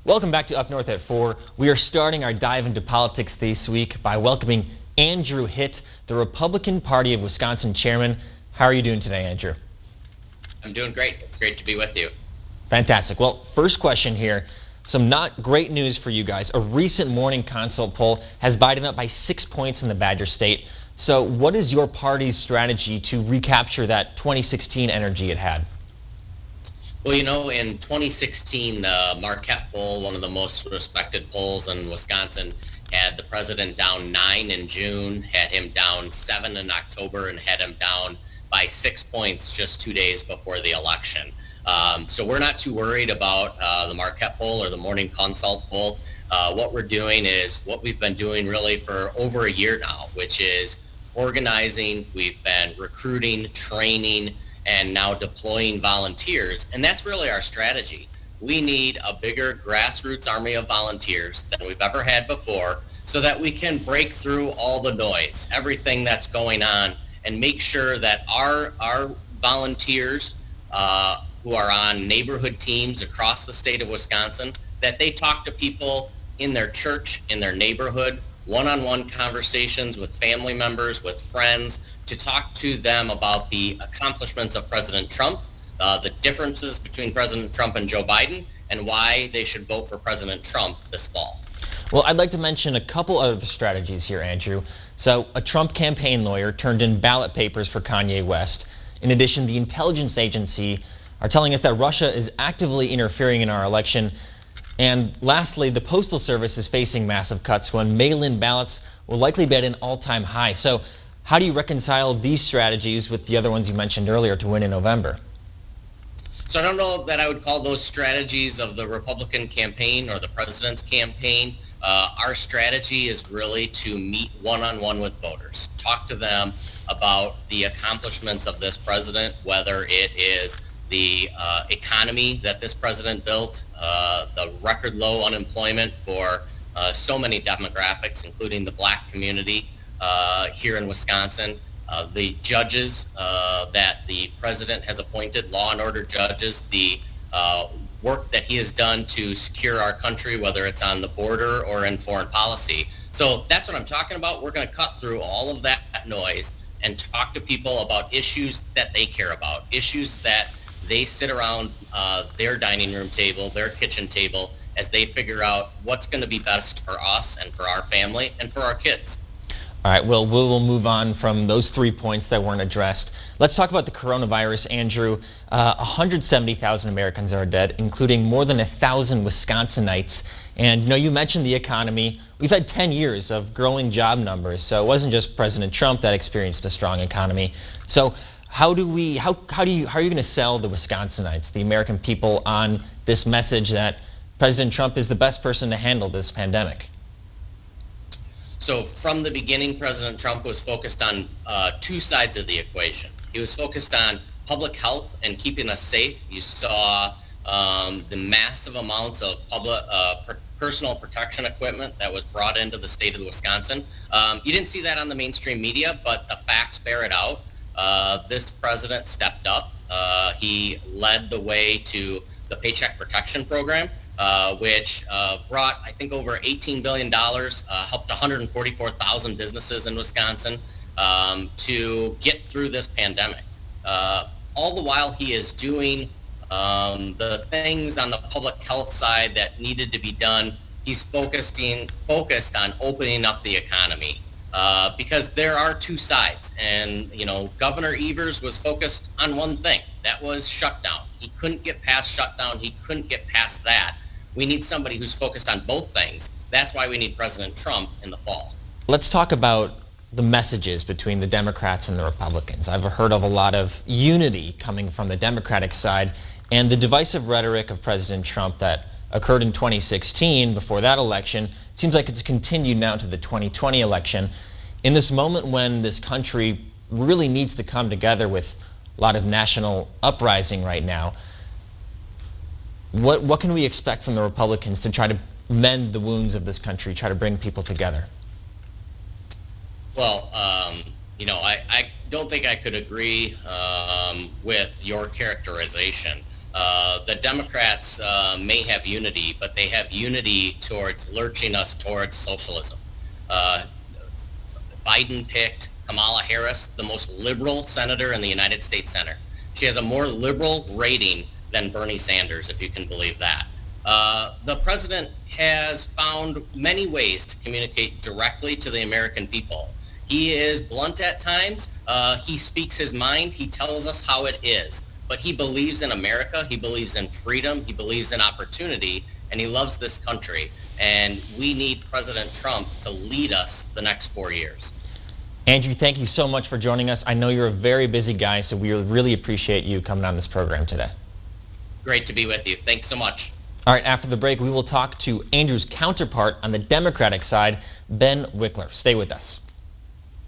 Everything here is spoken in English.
Welcome back to Up North at 4. We are starting our dive into politics this week by welcoming Andrew Hitt, the Republican Party of Wisconsin chairman. How are you doing today, Andrew? I'm doing great. It's great to be with you. Fantastic. Well, first question here. Some not great news for you guys. A recent Morning Consult poll has Biden up by 6 points in the Badger State. So what is your party's strategy to recapture that 2016 energy it had? Well, you know, in 2016, the Marquette poll, one of the most respected polls in Wisconsin, had the president down 9 in June, had him down 7 in October, and had him down by 6 points just 2 days before the election. So we're not too worried about the Marquette poll or the Morning Consult poll. What we're doing is what we've been doing really for over a year now, which is organizing. We've been recruiting, training, and now deploying volunteers. And that's really our strategy. We need a bigger grassroots army of volunteers than we've ever had before so that we can break through all the noise, everything that's going on, and make sure that our volunteers who are on neighborhood teams across the state of Wisconsin, that they talk to people in their church, in their neighborhood, one-on-one conversations with family members, with friends, to talk to them about the accomplishments of President Trump, the differences between President Trump and Joe Biden, and why they should vote for President Trump this fall. Well, I'd like to mention a couple of strategies here, Andrew. So a Trump campaign lawyer turned in ballot papers for Kanye West. In addition, the intelligence agency are telling us that Russia is actively interfering in our election. And lastly, the Postal Service is facing massive cuts when mail-in ballots will likely be at an all-time high. So how do you reconcile these strategies with the other ones you mentioned earlier to win in November? So I don't know that I would call those strategies of the Republican campaign or the president's campaign. Our strategy is really to meet one-on-one with voters, talk to them about the accomplishments of this president, whether it is the economy that this president built, the record low unemployment for so many demographics, including the black community here in Wisconsin, the judges that the president has appointed, law and order judges, the work that he has done to secure our country, whether it's on the border or in foreign policy. So that's what I'm talking about. We're going to cut through all of that noise and talk to people about issues that they care about, issues that they sit around their dining room table, their kitchen table, as they figure out what's going to be best for us and for our family and for our kids. All right, well, we'll move on from those 3 points that weren't addressed. Let's talk about the coronavirus, Andrew. 170,000 Americans are dead, including more than 1,000 Wisconsinites. And you mentioned the economy. We've had 10 years of growing job numbers, so it wasn't just President Trump that experienced a strong economy. So how are you going to sell the Wisconsinites, the American people, on this message that President Trump is the best person to handle this pandemic? So from the beginning, President Trump was focused on two sides of the equation. He was focused on public health and keeping us safe. You saw the massive amounts of personal protection equipment that was brought into the state of Wisconsin. You didn't see that on the mainstream media, but the facts bear it out. This president stepped up. He led the way to the Paycheck Protection Program, which brought, I think, over $18 billion, helped 144,000 businesses in Wisconsin to get through this pandemic. All the while he is doing the things on the public health side that needed to be done, he's focused on opening up the economy. Because there are two sides, and Governor Evers was focused on one thing, that was shutdown. He couldn't get past shutdown. He couldn't get past that. We need somebody who's focused on both things. That's why we need President Trump in the fall. Let's talk about the messages between the Democrats and the Republicans. I've heard of a lot of unity coming from the Democratic side, and the divisive rhetoric of President Trump that occurred in 2016 before that election, it seems like it's continued now to the 2020 election. In this moment when this country really needs to come together with a lot of national uprising right now, what can we expect from the Republicans to try to mend the wounds of this country, try to bring people together? Well, I don't think I could agree with your characterization. The Democrats may have unity, but they have unity towards lurching us towards socialism. Biden picked Kamala Harris, the most liberal senator in the United States Senate. She has a more liberal rating than Bernie Sanders, if you can believe that. The president has found many ways to communicate directly to the American people. He is blunt at times. He speaks his mind. He tells us how it is. But he believes in America. He believes in freedom. He believes in opportunity. And he loves this country. And we need President Trump to lead us the next 4 years. Andrew, thank you so much for joining us. I know you're a very busy guy, so we really appreciate you coming on this program today. Great to be with you. Thanks so much. All right, after the break, we will talk to Andrew's counterpart on the Democratic side, Ben Wickler. Stay with us.